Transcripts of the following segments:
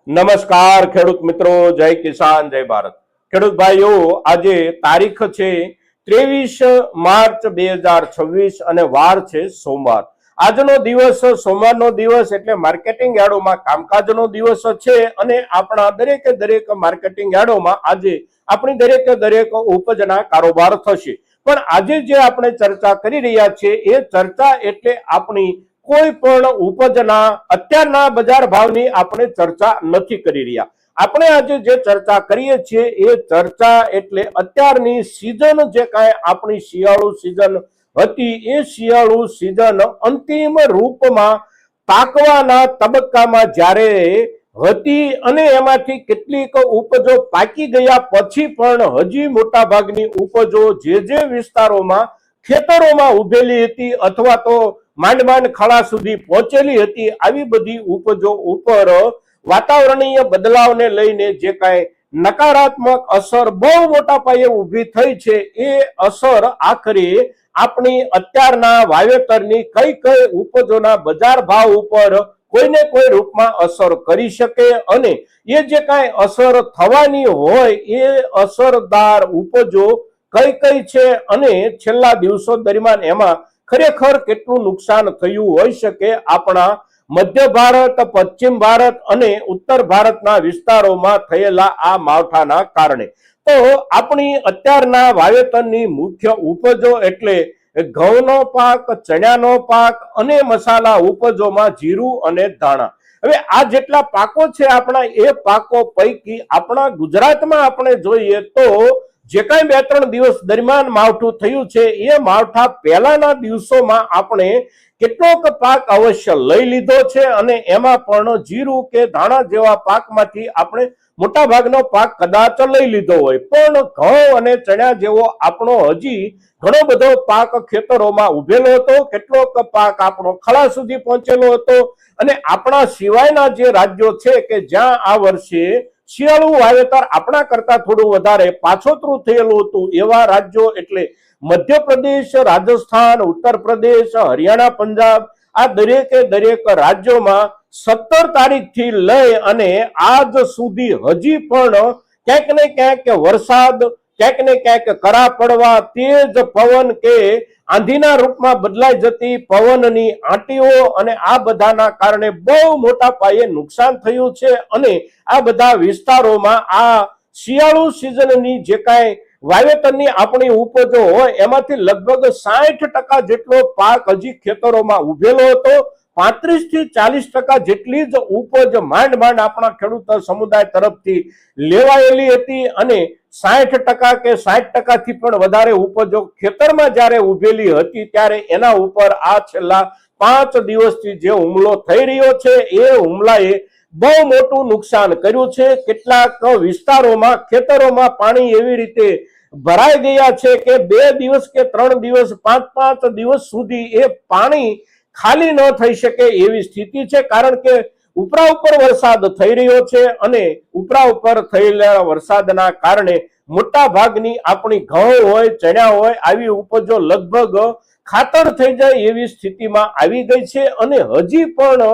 નમસ્કાર ખેડૂત મિત્રો, જય કિસાન, જય ભારત. ખેડૂત ભાઈઓ, આજે તારીખ છે 23 માર્ચ 2026 અને વાર છે સોમવાર. આજનો દિવસ સોમવારનો દિવસ એટલે માર્કેટિંગ યાર્ડોમાં કામકાજનો દિવસ છે અને આપણા દરેકે દરેક માર્કેટિંગ યાર્ડોમાં આજે આપણી દરેકે દરેક ઉપજના કારોબાર થશે. પણ આજે જે આપણે ચર્ચા કરી રહ્યા છીએ એ ચર્ચા એટલે આપણી કોઈ પણ ઉપજના અત્યારના બજાર ભાવની આપણે ચર્ચા નથી કરી રહ્યા. આપણે આજે જે ચર્ચા કરીએ છીએ એ ચર્ચા એટલે અત્યારની સીઝન જે કાંઈ આપણી શિયાળુ સીઝન હતી એ શિયાળુ સીઝન અંતિમ રૂપમાં પાકવાના તબક્કામાં જ્યારે હતી અને એમાંથી કેટલીક ઉપજો પાકી ગયા પછી પણ હજી મોટા ભાગની ઉપજો જે વિસ્તારોમાં ખેતરોમાં ઉભેલી હતી અથવા તો માંડ માંડ ખળા સુધી પહોંચેલી હતી, આવી બધી ઉપજો ઉપર વાતાવરણીય બદલાવને લઈને જે કાંઈ નકારાત્મક અસર બહુ મોટા પાયે ઊભી થઈ છે એ અસર આખરે આપણી અત્યારના વાવેતરની કઈ કઈ ઉપજોના બજાર ભાવ ઉપર કોઈને કોઈ રૂપમાં અસર કરી શકે અને એ જે કાંઈ અસર થવાની હોય એ અસરદાર ઉપજો કઈ કઈ છે અને છેલ્લા દિવસો દરમિયાન એમાં ખરેખર કેટલું નુકસાન થયું હોઈ શકે આપણા મધ્ય ભારત, પશ્ચિમ ભારત અને ઉત્તર ભારતના વિસ્તારોમાં થયેલા આ માવઠાના કારણે. તો આપણી અત્યારના વાવેતરની મુખ્ય ઉપજો એટલે ઘઉંનો પાક, ચણાનો પાક અને મસાલા ઉપજોમાં જીરું અને ધાણા. હવે આ જેટલા પાકો છે આપણા એ પાકો પૈકી આપણા ગુજરાતમાં આપણે જોઈએ તો જે કાંઈ 2-3 દિવસ દરમિયાન માવઠું થયું છે એ માવઠા પહેલાના દિવસોમાં આપણે કેટલોક પાક અવશ્ય લઈ લીધો છે અને એમાં પણ જીરું કે ધાણા જેવા પાકમાંથી આપણે મોટા ભાગનો પાક કદાચ લઈ લીધો હોય, પણ ઘઉં અને ચણા જેવો આપણો હજી ઘણો બધો પાક ખેતરોમાં ઉભેલો હતો, કેટલોક પાક આપણો ખળા સુધી પહોંચેલો હતો અને આપણા સિવાયના જે રાજ્યો છે કે જ્યાં આ વર્ષે શિયાળુ વાવેતર આપણા કરતા થોડું વધારે પાછોતરું થયેલું હતું એવા રાજ્યો એટલે મધ્યપ્રદેશ, રાજસ્થાન, ઉત્તર પ્રદેશ, હરિયાણા, પંજાબ આ દરેકે દરેક રાજ્યોમાં 17 તારીખથી લઈ અને આજ સુધી હજી પણ ક્યાંક ને ક્યાંક વરસાદ, ક્યાંક ને ક્યાંક કરા પડવા, તેજ પવન કે આંધીના રૂપમાં બદલાઈ જતી પવનની આંટીઓ અને આ બધાના કારણે બહુ મોટા પાયે નુકસાન થયું છે અને આ બધા વિસ્તારોમાં આ શિયાળુ સિઝનની જે કાંઈ વાવેતરની આપણી ઉપજો હોય એમાંથી લગભગ 60% જેટલો પાક હજી ખેતરોમાં ઉભેલો હતો. 35 થી 40% જેટલી જ ઉપજ માંડ માંડ આપણા ખેડૂત સમુદાય તરફથી લેવાયેલી હતી અને 60% કે 60% થી પણ વધારે ઉપજો ખેતરમાં જ્યારે ઉભેલી હતી ત્યારે એના ઉપર આ છેલ્લા 5 દિવસથી જે હુમલો થઈ રહ્યો છે એ હુમલાએ બહુ મોટું નુકસાન કર્યું છે. કેટલાક વિસ્તારોમાં ખેતરોમાં પાણી એવી રીતે ભરાઈ ગયા છે કે 2 દિવસ કે 3 દિવસ 5 દિવસ સુધી એ પાણી ખાલી ન થઈ શકે એવી સ્થિતિ છે, કારણ કે ઉપરા ઉપર વરસાદ થઈ રહ્યો છે અને ઉપરા ઉપર થયેલા વરસાદના કારણે મોટા ભાગની આપણી ઘઉં હોય, ચણા હોય આવી ઉપજો લગભગ ખાતર થઈ જાય એવી સ્થિતિમાં આવી ગઈ છે અને હજી પણ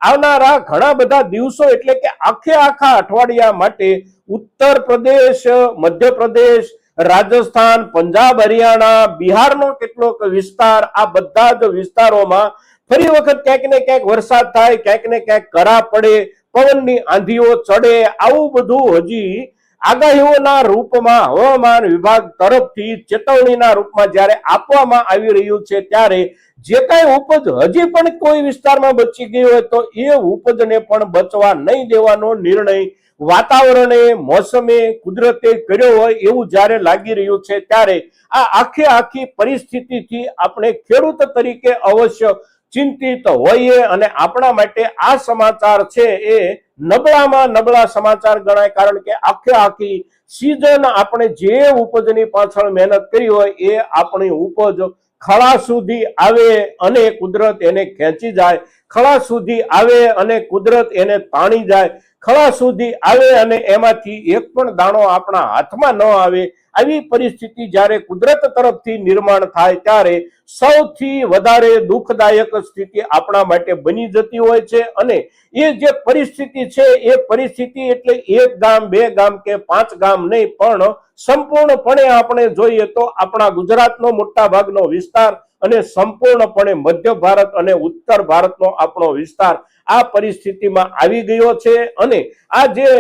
આવનારા ઘણા બધા દિવસો એટલે કે આખા અઠવાડિયા માટે ઉત્તર પ્રદેશ, મધ્યપ્રદેશ, રાજસ્થાન, પંજાબ, હરિયાણા, બિહારનો કેટલોક વિસ્તાર આ બધા જ વિસ્તારોમાં ફરી વખત ક્યાંક ને ક્યાંક વરસાદ થાય, ક્યાંક ને ક્યાંક કરા પડે, પવનની આંધીઓ ચડે, આવું બધું હજી આગાહીઓના રૂપમાં હવામાન વિભાગ તરફથી ચેતવણીના રૂપમાં જ્યારે આપવામાં આવી રહ્યું છે ત્યારે જે કાંઈ ઉપજ હજી પણ કોઈ વિસ્તારમાં બચી ગઈ હોય તો એ ઉપજને પણ બચવા નહીં દેવાનો નિર્ણય વાતાવરણે, મોસમે, કુદરતે કર્યો હોય એવું જ્યારે લાગી રહ્યું છે ત્યારે આ આખી પરિસ્થિતિથી આપણે ખેડૂત તરીકે અવશ્ય ચિંતિત હોઈએ અને આપણા માટે આ સમાચાર છે એ નબળામાં નબળા સમાચાર ગણાય, કારણ કે આખી સીઝન આપણે જે ઉપજની પાછળ મહેનત કરી હોય એ આપણી ઉપજ ખળા સુધી આવે અને કુદરત એને ખેંચી જાય, ખળા સુધી આવે અને કુદરત એને તાણી જાય. ખળા સુધી આવે અને એમાંથી એક પણ દાણો આપણા હાથમાં ન આવે, આવી પરિસ્થિતિ જ્યારે કુદરત તરફથી નિર્માણ થાય ત્યારે સૌથી વધારે દુઃખદાયક સ્થિતિ આપણા માટે બની જતી હોય છે। અને એ જે પરિસ્થિતિ છે એ પરિસ્થિતિ એટલે એક ગામ, બે ગામ કે પાંચ ગામ નહીં, પણ સંપૂર્ણપણે આપણે જોઈએ તો આપણા ગુજરાતનો મોટા ભાગનો વિસ્તાર અને સંપૂર્ણપણે મધ્ય ભારત અને ઉત્તર ભારતનો આપણો વિસ્તાર આ પરિસ્થિતિમાં આવી ગયો છે। અને આ જે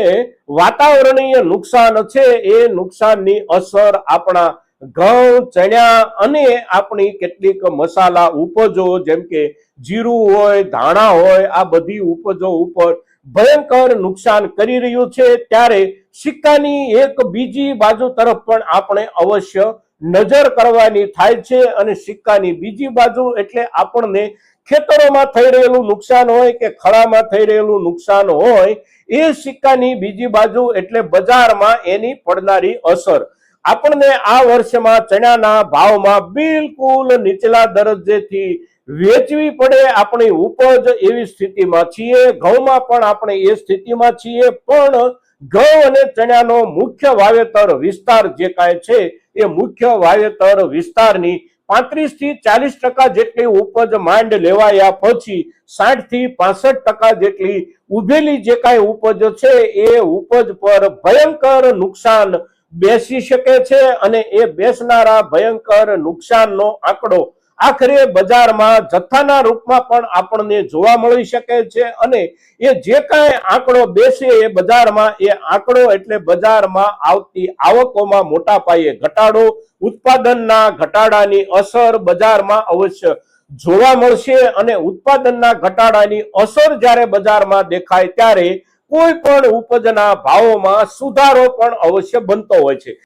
વાતાવરણીય નુકસાન છે એ નુકસાનની અસર આપણા ઘઉં, ચણા અને આપણી કેટલીક મસાલા ઉપજો જેમ કે જીરું હોય, ધાણા હોય, આ બધી ઉપજો ઉપર ભયંકર નુકસાન કરી રહ્યું છે। ત્યારે સિક્કાની એક બીજી બાજુ તરફ પણ આપણે અવશ્ય નજર કરવાની થાય છે। અને સિક્કાની બીજી બાજુ એટલે આપણને ખેતરોમાં થઈ રહેલું નુકસાન હોય કે ખળામાં થઈ રહેલું નુકસાન હોય, એ સિક્કાની બીજી બાજુ એટલે બજારમાં એની પડનારી અસર। આપણને આ વર્ષમાં ચણાના ભાવમાં બિલકુલ નીચલા દરજ્જેથી વેચવી પડે આપણી ઉપજ એવી સ્થિતિમાં છીએ। ઘઉંમાં પણ આપણે એ સ્થિતિમાં છીએ, પણ ઘઉં અને ચણાનો મુખ્ય વાવેતર વિસ્તાર જે કાંઈ છે એ મુખ્ય વાવેતર વિસ્તારની 35 થી 40% જેટલી ઉપજ માંડ લેવાયા પછી 60 થી 65% જેટલી ઉભેલી જે કાંઈ ઉપજ છે એ ઉપજ પર ભયંકર નુકસાન બેસી શકે છે। અને એ બેસનારા ભયંકર નુકસાનનો આંકડો આખરે બજારમાં જથ્થાના રૂપમાં પણ આપણને જોવા મળી શકે છે। અને એ જે કાંઈ આંકડો બેસે એ બજારમાં, એ આંકડો એટલે બજારમાં આવતી આવકોમાં મોટા પાયે ઘટાડો, ઉત્પાદનના ઘટાડાની અસર બજારમાં અવશ્ય જોવા મળશે। અને ઉત્પાદનના ઘટાડાની અસર જ્યારે બજારમાં દેખાય ત્યારે કોઈ પણ ઉપજના ભાવોમાં સુધારો પણ અવશ્ય બનતો હોય છે।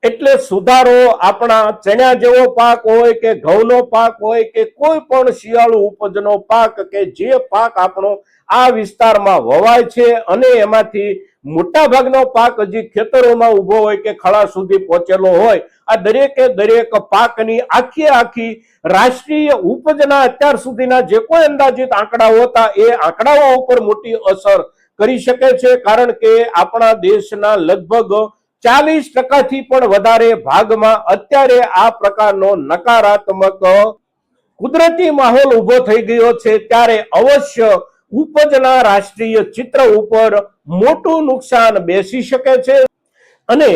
એટલે સુધારો આપણા ચણા જેવો પાક હોય કે ઘઉંનો પાક હોય કે કોઈ પણ શિયાળુ ઉપજનો પાક કે જે પાક આપણો આ વિસ્તારમાં વવાય છે અને એમાંથી મોટા ભાગનો પાક હજી ખેતરોમાં ઉભો હોય કે ખળા સુધી પહોંચેલો હોય, આ દરેકે દરેક પાકની આખી રાષ્ટ્રીય ઉપજના અત્યાર સુધીના જે કોઈ અંદાજિત આંકડાઓ હતા એ આંકડાઓ ઉપર મોટી અસર કરી શકે છે। કારણ કે આપણા દેશના લગભગ 40% થી પણ વધારે ભાગમાં અત્યારે આ પ્રકારનો નકારાત્મક કુદરતી માહોલ ઉભો થઈ ગયો છે। ત્યારે અવશ્ય ઉપજના રાષ્ટ્રીય ચિત્ર ઉપર મોટું નુકસાન બેસી શકે છે અને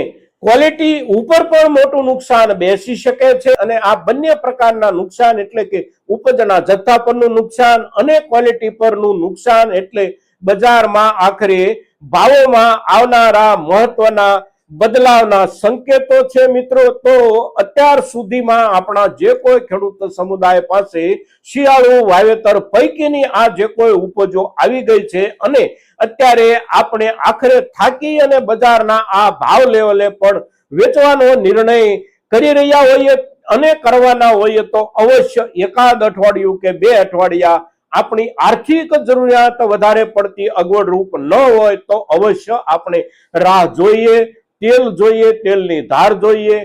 ક્વોલિટી ઉપર પણ મોટું નુકસાન બેસી શકે છે। અને આ બંને પ્રકારના નુકસાન એટલે કે ઉપજના જથ્થા પરનું નુકસાન અને ક્વોલિટી પરનું નુકસાન એટલે બજારમાં આખરે ભાવોમાં આવનારા મહત્વના બદલાવના સંકેતો છે। મિત્રો, તો અત્યાર સુધીમાં આપણા જે કોઈ ખેડૂત સમુદાય પાસે શિયાળુ વાવેતર પૈકીની આ જે કોઈ ઉપજો આવી ગઈ છે અને અત્યારે આપણે આખરે થાકી અને બજારના આ ભાવ લેવલે પણ વેચવાનો નિર્ણય કરી રહ્યા હોઈએ અને કરવાના હોઈએ તો અવશ્ય એકાદ અઠવાડિયું કે 2 અઠવાડિયા આપણી આર્થિક જરૂરિયાત વધારે પડતી અગવડરૂપ ન હોય તો અવશ્ય આપણે રાહ જોઈએ, તેલ જોઈએ, તેલની ધાર જોઈએ।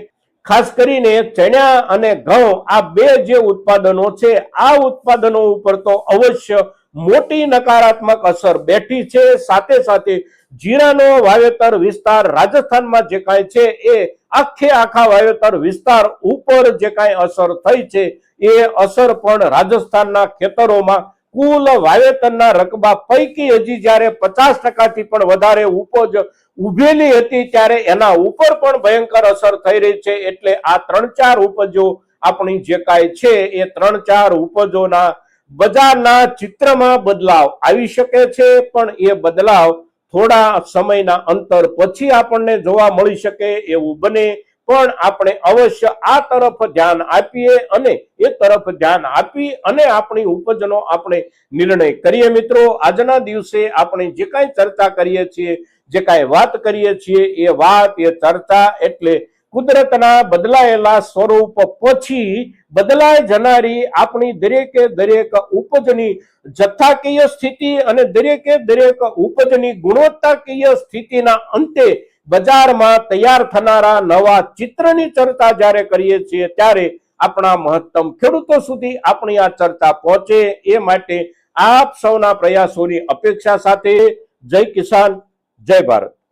ખાસ કરીને ચણા અને ઘઉં આ બે જે ઉત્પાદનો છે આ ઉત્પાદનો ઉપર તો અવશ્ય મોટી નકારાત્મક અસર બેઠી છે। સાથે સાથે જીરાનો વાવેતર વિસ્તાર રાજસ્થાનમાં જે કાંઈ છે એ આખા વાવેતર વિસ્તાર ઉપર જે કાંઈ અસર થઈ છે એ અસર પણ રાજસ્થાનના ખેતરોમાં કુલ વાવેતરના રકબા પૈકી હજી જ્યારે 50% થી પણ વધારે ઉપજ ઉભેલી હતી ત્યારે એના ઉપર પણ ભયંકર અસર થઈ રહી છે। એટલે આ 3-4 ઉપજો આપણી જે કાંઈ છે એ 3-4 ઉપજોના બજારના ચિત્રમાં બદલાવ આવી શકે છે, પણ એ બદલાવ થોડા સમયના અંતર પછી આપણને જોવા મળી શકે એવું બને। પણ આપણે અવશ્ય આ તરફ ધ્યાન આપીએ અને એ તરફ ધ્યાન આપી અને આપણી ઉપજનો આપણે નિર્ણય કરીએ। મિત્રો, આજના દિવસે આપણે જે કાંઈ ચર્ચા કરીએ છીએ, જે કાંઈ વાત કરીએ છીએ એ વાત, એ ચર્ચા એટલે કુદરતના બદલાયેલા સ્વરૂપ પછી બદલાઈ જનારી આપણી દરેકે દરેક ઉપજની જથ્થાકીય સ્થિતિ અને દરેકે દરેક ઉપજની ગુણવત્તાકીય સ્થિતિના અંતે બજારમાં તૈયાર થનારા નવા ચિત્રની ચર્ચા જ્યારે કરીએ છીએ ત્યારે આપણા મહત્તમ ખેડૂતો સુધી આપણી આ ચર્ચા પહોંચે એ માટે આપ સૌના પ્રયાસોની અપેક્ષા સાથે જય કિસાન, જય ભારત.